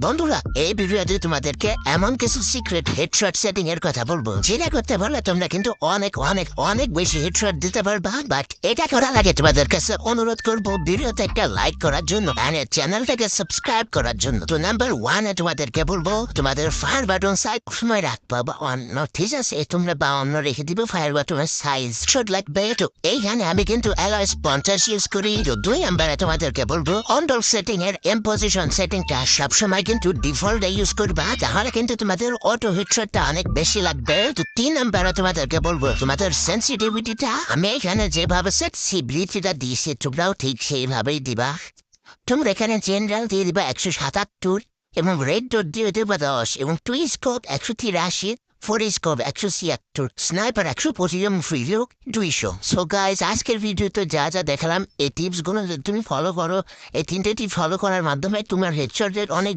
বন্ধুরা, এই ভিডিওতে তোমাদেরকে এমন কিছু সিক্রেট হেডশট সেটিং এর কথা বলবো যেটা করতে পারলে তোমরা কিন্তু অনেক অনেক অনেক বেশি হেডশট দিতে পারবা। বাট এটা করার আগে তোমাদের কাছে অনুরোধ করবো ভিডিওতে একটা লাইক করার জন্য আর চ্যানেলটাকে সাবস্ক্রাইব করার জন্য। তো নাম্বার 1 এ তোমাদেরকে বলবো তোমাদের ফায়ার বাটন সাইজ সময় রাখবা বা অন্য, ঠিক আছে? তোমরা বা অন্য রেখে দিবে ফায়ার বাটনের সাইজ শট লাগবে। তো এইখানে আমি কিন্তু অ্যালয়েস 50 ইউজ করি। তো 2 নাম্বারে তোমাদেরকে বলবো কন্ট্রোল সেটিং এর ইম্পোজিশন সেটিংটা সবসময় কিন্তু ডিফল্ট ইউজ করবা, তাহলে কিন্তু তোমাদের অটো হেডশটটা অনেক বেশি লাগবে। তো 3 নাম্বারে তোমাদেরকে বলবো তোমাদের সেন্সিটিভিটিটা আমি এখানে যেভাবে সেন্সিবিলিটিটা দিয়েছি তোমরাও ঠিক সেইভাবেই দিবা। তোমরা এখানে জেনারেল দিয়ে দিবা 177 এবং রেড ডট দিয়ে দেবা 10 এবং টুইস্কোপ 183, ফোরিস্কোপ 176, স্নাইপার 125 এবং ফ্রিভিউ 200। সো গাইজ, আজকের ভিডিওতে যা যা দেখালাম এই টিপসগুলো যদি তুমি ফলো করো, এই 3টে টিপ ফলো করার মাধ্যমে তোমার হেডশটের অনেক